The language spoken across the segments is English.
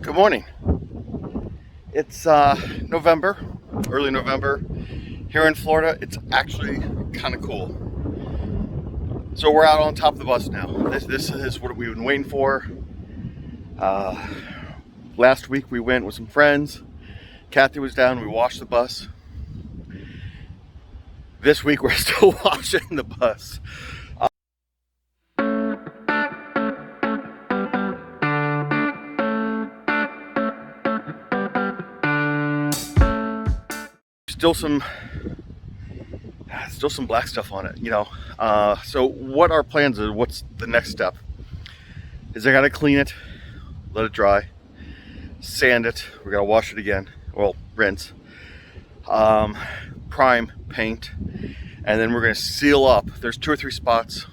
Good morning. It's November, early November. Here in Florida, it's actually kind of cool. So we're out on top of the bus now. This is what we've been waiting for. Last week we went with some friends. Kathy was down, we washed the bus. This week we're still washing the bus. Still some black stuff on it, you know. So what our plans are, what's the next step? Is I gotta clean it, let it dry, sand it, we gotta wash it again, well, rinse, prime, paint, and then we're gonna seal up. There's 2 or 3 spots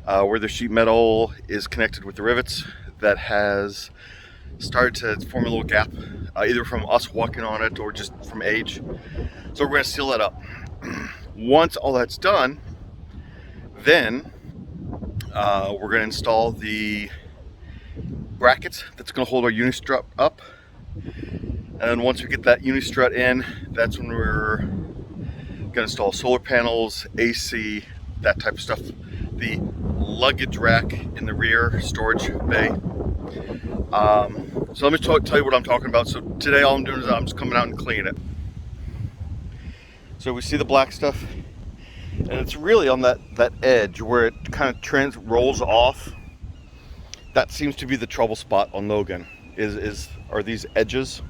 where the sheet metal is connected with the rivets that has started to form a little gap, either from us walking on it or just from age. So we're gonna seal that up. Once all that's done, then we're gonna install the brackets that's gonna hold our unistrut up. And then once we get that unistrut in, that's when we're gonna install solar panels, AC, that type of stuff. The luggage rack in the rear storage bay. So let me tell you what I'm talking about. So today all I'm doing is I'm just coming out and cleaning it. So we see the black stuff, and it's really on that edge where it kind of rolls off. That seems to be the trouble spot on Logan, are these edges.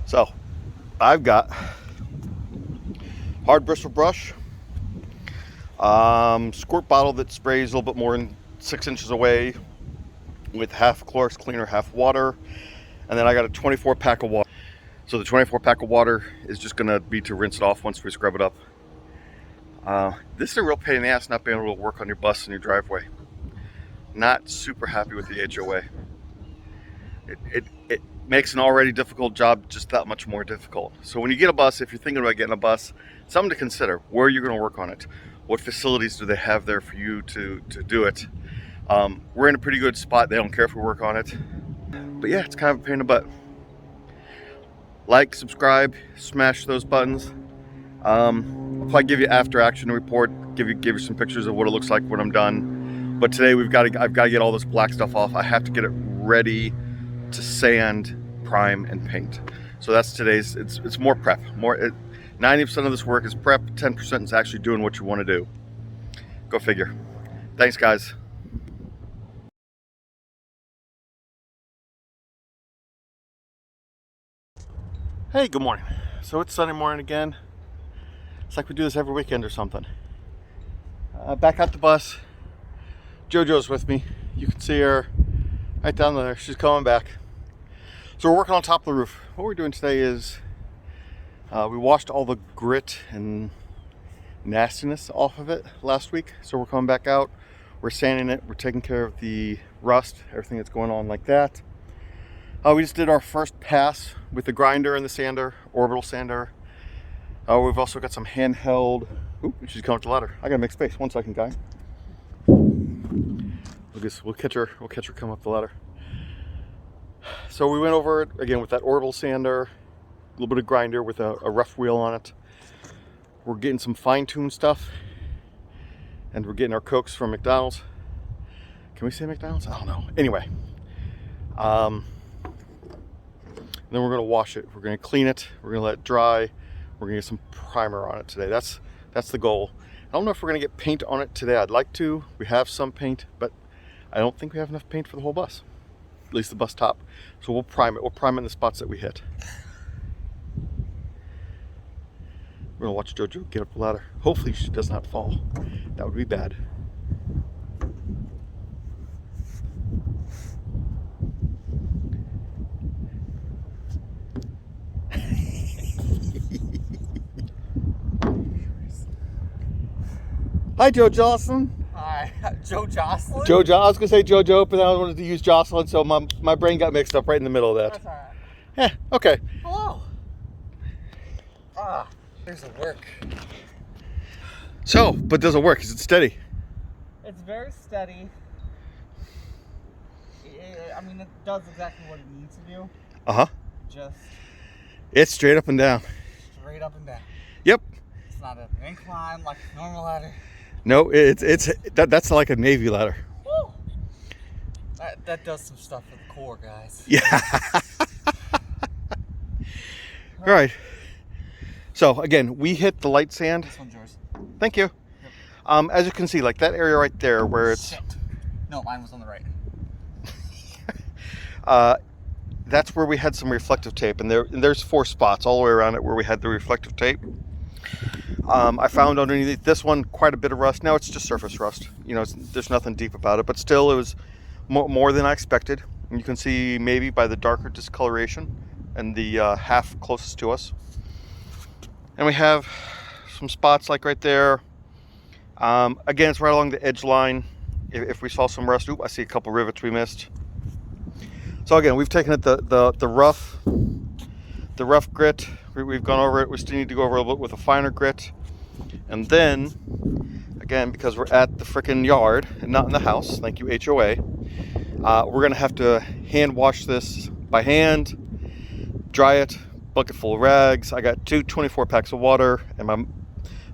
So I've got hard bristle brush, squirt bottle that sprays a little bit more than 6 inches away with half Clorox cleaner, half water, and then I got a 24 pack of water. So the 24 pack of water is just gonna be to rinse it off once we scrub it up. This is a real pain in the ass not being able to work on your bus in your driveway. Not super happy with the HOA. It makes an already difficult job just that much more difficult. So when you get a bus, if you're thinking about getting a bus, something to consider. Where are you gonna work on it? What facilities do they have there for you to do it? We're in a pretty good spot. They don't care if we work on it. But yeah, it's kind of a pain in the butt. Like, subscribe, smash those buttons. I'll probably give you after action report, give you some pictures of what it looks like when I'm done. But today I've got to get all this black stuff off. I have to get it ready to sand, prime, and paint. So that's today's. It's more prep. 90% of this work is prep. 10% is actually doing what you want to do. Go figure. Thanks, guys. Hey, good morning. So it's Sunday morning again. It's like we do this every weekend or something. Back at the bus. JoJo's with me. You can see her right down there. She's coming back. So we're working on top of the roof. What we're doing today is we washed all the grit and nastiness off of it last week. So we're coming back out. We're sanding it. We're taking care of the rust, everything that's going on like that. We just did our first pass with the grinder and the sander, orbital sander. We've also got some handheld. Ooh, she's coming up the ladder. I gotta make space. 1 second, guy. We'll catch her come up the ladder. So we went over it again with that orbital sander, a little bit of grinder with a rough wheel on it. We're getting some fine-tuned stuff, and we're getting our Cokes from McDonald's. Can we say McDonald's? I don't know. Anyway. Then we're going to wash it. We're going to clean it. We're going to let it dry. We're going to get some primer on it today. That's the goal. I don't know if we're going to get paint on it today. I'd like to. We have some paint, but I don't think we have enough paint for the whole bus. At least the bus top. So we'll prime it. We'll prime it in the spots that we hit. We're going to watch JoJo get up the ladder. Hopefully she does not fall. That would be bad. Hi, Joe Jocelyn. Hi, Joe Jocelyn? I was going to say JoJo, but then I wanted to use Jocelyn, so my brain got mixed up right in the middle of that. That's all right. Yeah, okay. Hello. There's the work. So, but does it work? Is it steady? It's very steady. I mean, it does exactly what it needs to do. Uh-huh. Just It's straight up and down. straight up and down. Yep. It's not an incline like a normal ladder. No, that's like a Navy ladder. Woo! That does some stuff for the core, guys. Yeah. All right. So again, we hit the light sand. This one's yours. Thank you. As you can see, like that area right there where it's Shit. No, mine was on the right. that's where we had some reflective tape, and there's 4 spots all the way around it where we had the reflective tape. I found underneath this one quite a bit of rust. Now it's just surface rust. You know, there's nothing deep about it, but still it was more than I expected. And you can see maybe by the darker discoloration and the half closest to us. And we have some spots like right there. Again, it's right along the edge line. If we saw some rust, I see a couple rivets we missed. So again, we've taken it the rough grit. We've gone over it. We still need to go over a little bit with a finer grit. And then, again, because we're at the frickin' yard and not in the house, thank you HOA, we're gonna have to hand wash this by hand, dry it, bucket full of rags. I got 2 24 packs of water and my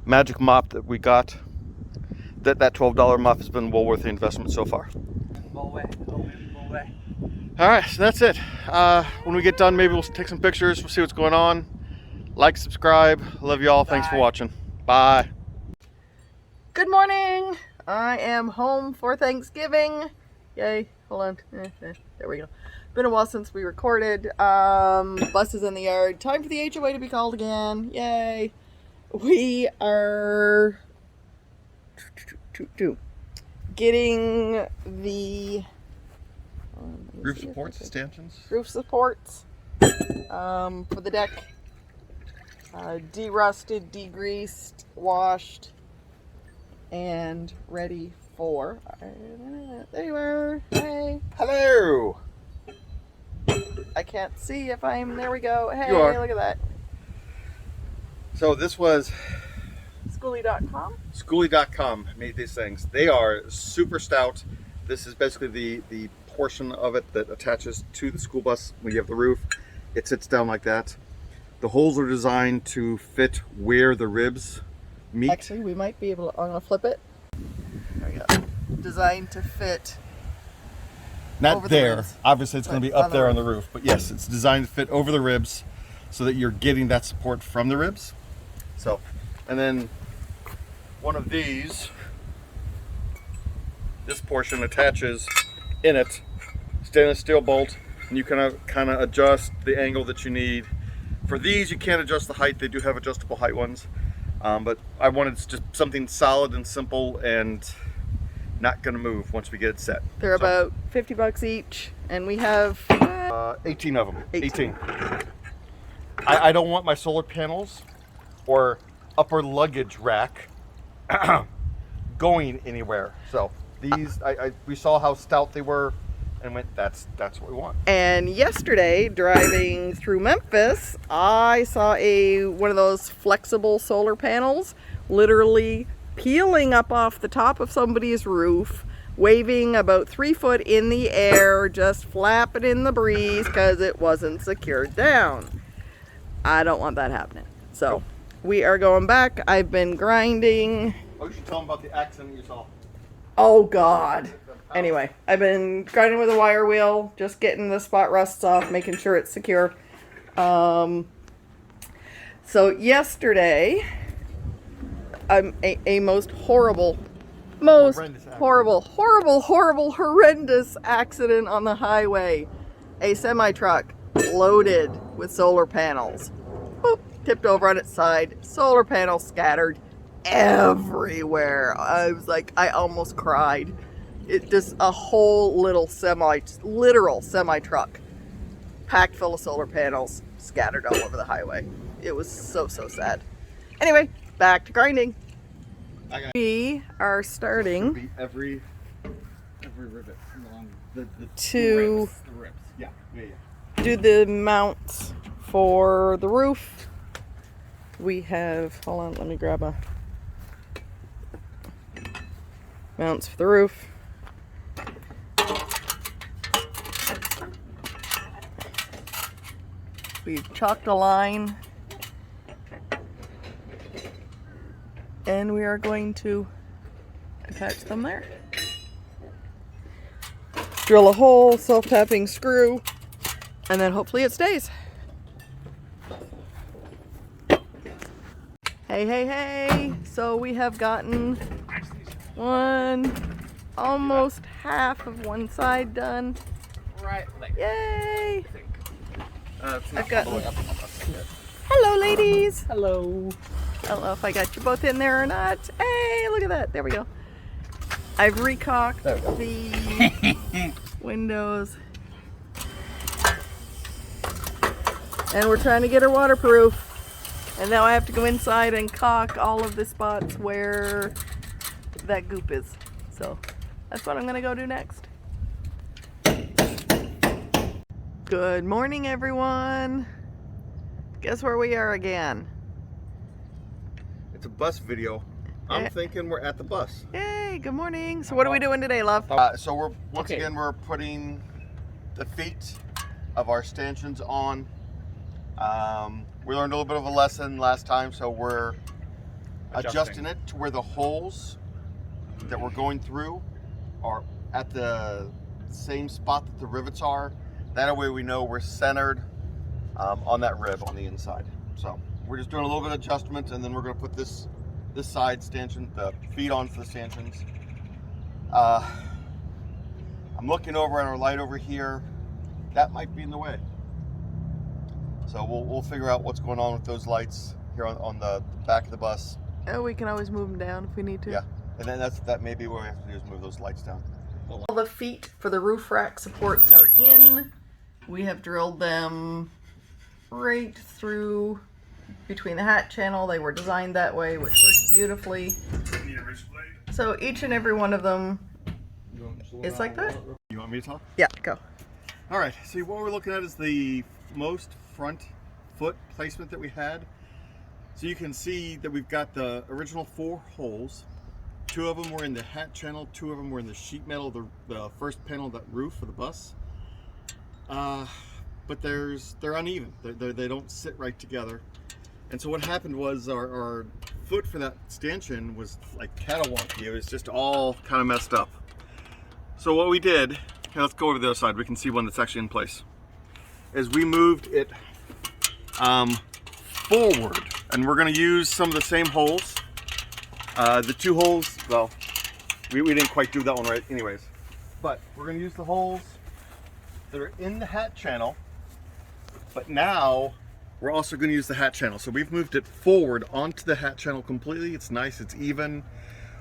magic mop that we got. That $12 mop has been well worth the investment so far. All way. All right, so that's it. When we get done, maybe we'll take some pictures. We'll see what's going on. Like, subscribe. Love you all. Thanks for watching. Bye. Good morning. I am home for Thanksgiving. Yay. Hold on. There we go. Been a while since we recorded. Bus is in the yard. Time for the HOA to be called again. Yay. We are getting the Roof supports, stanchions. roof supports for the deck. De-rusted, de-greased, washed, and ready for... there you are. Hey. Hello. I can't see if I'm... There we go. Hey, You are. look at that. So this was Schoolie.com. Schoolie.com made these things. They are super stout. This is basically the portion of it that attaches to the school bus when you have the roof. It sits down like that. The holes are designed to fit where the ribs meet. Actually, we might be able to... I'm going to flip it. There we go. Designed to fit... Not over the there. ribs. Obviously, it's going to be But up on the there on roof. the roof. But yes, it's designed to fit over the ribs so that you're getting that support from the ribs. So, and then one of these, this portion attaches in it, stainless steel bolt, and you kind of adjust the angle that you need. For these, you can't adjust the height. They do have adjustable height ones, but I wanted just something solid and simple and not going to move once we get it set. They're So, about $50 each, and we have 18 of them. 18. I don't want my solar panels or upper luggage rack going anywhere. So these, we saw how stout they were and went, that's what we want. And yesterday, driving through Memphis, I saw one of those flexible solar panels literally peeling up off the top of somebody's roof, waving about 3 foot in the air, just flapping in the breeze because it wasn't secured down. I don't want that happening. So we are going back. I've been grinding. Oh, you should tell them about the accident you saw. Oh God. Anyway, I've been grinding with a wire wheel, just getting the spot rusts off, making sure it's secure. So yesterday, a most horrible, horrendous accident on the highway. A semi-truck loaded with solar panels. Boop, tipped over on its side. Solar panels scattered everywhere. I was like, I almost cried. It just a whole literal semi truck packed full of solar panels scattered all over the highway. It was so sad. Anyway, back to grinding. We are starting Every rivet along the to ribs. Yeah. do the mounts for the roof. We have, hold on, let me grab a mounts for the roof. We've chalked a line and we are going to attach them there. Drill a hole, self-tapping screw, and then hopefully it stays. Hey, hey, hey! So we have gotten almost half of one side done. Right there. Yay! I've got. All the way up. Hello, ladies. Hello. I don't know if I got you both in there or not. Hey, look at that. There we go. I've recocked the windows. And we're trying to get her waterproof. And now I have to go inside and caulk all of the spots where that goop is. So that's what I'm going to go do next. Good morning, everyone. Guess where we are again? It's a bus video. I'm thinking we're at the bus. Yay, good morning. So what are we doing today, love? So we're once again we're putting the feet of our stanchions on. We learned a little bit of a lesson last time, so we're adjusting it to where the holes that we're going through are at the same spot that the rivets are. That way we know we're centered on that rib on the inside. So we're just doing a little bit of adjustment, and then we're going to put this side stanchion, the feet on for the stanchions. I'm looking over at our light over here. That might be in the way. So we'll figure out what's going on with those lights here on the back of the bus. Oh, we can always move them down if we need to. Yeah, and then that may be what we have to do is move those lights down. All the feet for the roof rack supports are in. We have drilled them right through between the hat channel. They were designed that way, which works beautifully. So each and every one of them is like that. You want me to talk? Yeah, go. All right, see what we're looking at is the most front foot placement that we had. So you can see that we've got the original 4 holes. 2 of them were in the hat channel, 2 of them were in the sheet metal, the first panel of that roof of the bus. But they're uneven. They don't sit right together. And so what happened was our foot for that stanchion was like catawonky. It was just all kind of messed up. So what we did, here, let's go over the other side. We can see one that's actually in place. Is we moved it forward, and we're going to use some of the same holes. The 2 holes, well, we didn't quite do that one right anyways. But we're going to use the holes that are in the hat channel, but now we're also going to use the hat channel. So we've moved it forward onto the hat channel completely. It's nice, it's even.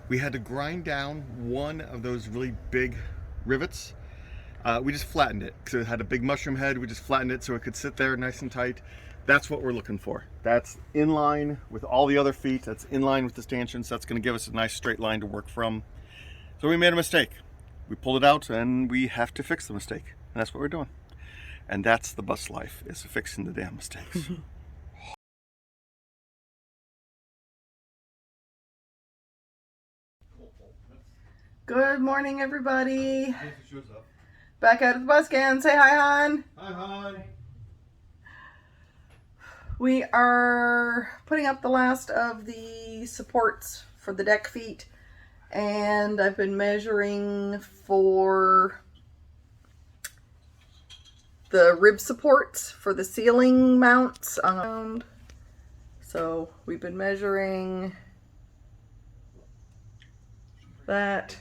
We had to grind down one of those really big rivets. We just flattened it because it had a big mushroom head. We just flattened it so it could sit there nice and tight. That's what we're looking for. That's in line with all the other feet. That's in line with the stanchions. That's going to give us a nice straight line to work from. So we made a mistake. We pulled it out and we have to fix the mistake. And that's what we're doing. And that's the bus life, is fixing the damn mistakes. Good morning, everybody. Back out of the bus again. Say hi, hon. Hi, hon. We are putting up the last of the supports for the deck feet, and I've been measuring for the rib supports for the ceiling mounts around. So we've been measuring that.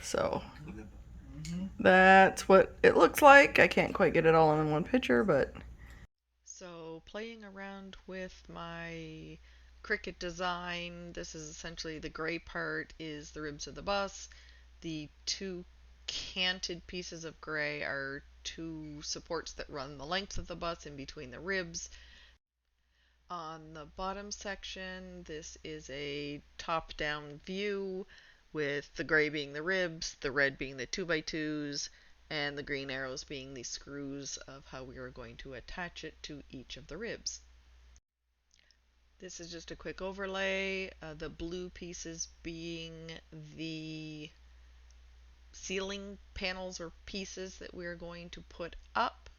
So that's what it looks like. I can't quite get it all in one picture, but. So playing around with my Cricut design, this is essentially the gray part is the ribs of the bus. The 2 canted pieces of gray are 2 supports that run the length of the bus in between the ribs. On the bottom section, this is a top-down view with the gray being the ribs, the red being the 2x2s, and the green arrows being the screws of how we are going to attach it to each of the ribs. This is just a quick overlay, the blue pieces being the ceiling panels or pieces that we're going to put up,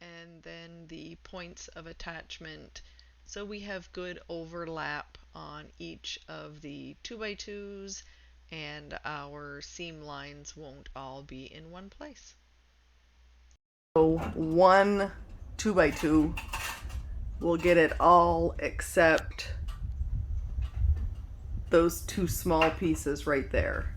and then the points of attachment, so we have good overlap on each of the 2x2s and our seam lines won't all be in one place. So one 2x2 will get it all except those two small pieces right there.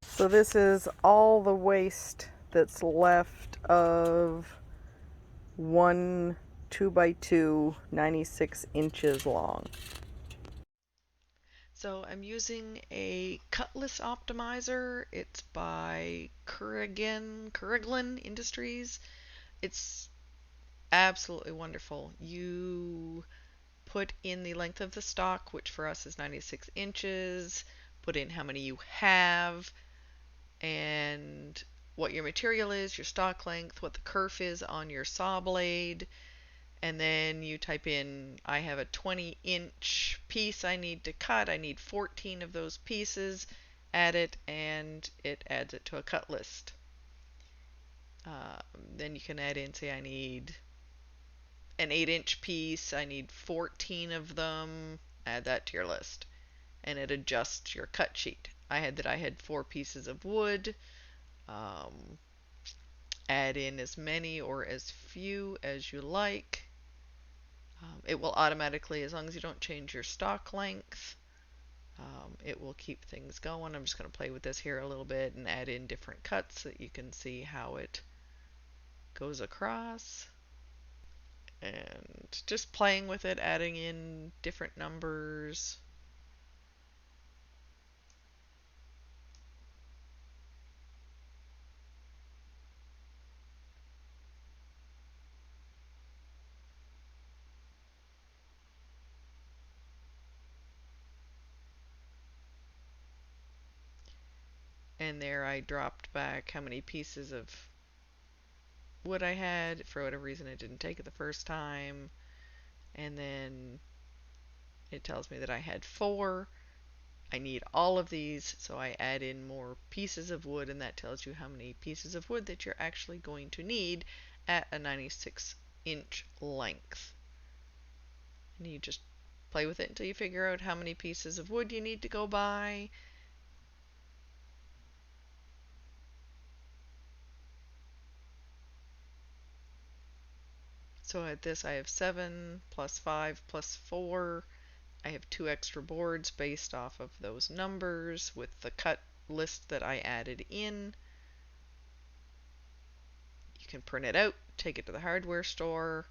So this is all the waste that's left of one 2x2 96 inches long. So I'm using a cutlass optimizer. It's by Kurrigan Industries. It's absolutely wonderful. You put in the length of the stock, which for us is 96 inches, put in how many you have, and what your material is, your stock length, what the kerf is on your saw blade, and then you type in, I have a 20-inch piece I need to cut, I need 14 of those pieces, add it, and it adds it to a cut list. Then you can add in, say I need an 8-inch piece, I need 14 of them, add that to your list, and it adjusts your cut sheet. I had 4 pieces of wood. Add in as many or as few as you like. It will automatically, as long as you don't change your stock length, it will keep things going. I'm just going to play with this here a little bit and add in different cuts so that you can see how it goes across. And just playing with it, adding in different numbers. And there I dropped back how many pieces of wood I had. For whatever reason I didn't take it the first time. And then it tells me that I had 4. I need all of these, so I add in more pieces of wood, and that tells you how many pieces of wood that you're actually going to need at a 96-inch length. And you just play with it until you figure out how many pieces of wood you need to go buy. So at this I have 7 plus 5 plus 4. I have 2 extra boards based off of those numbers with the cut list that I added in. You can print it out, take it to the hardware store.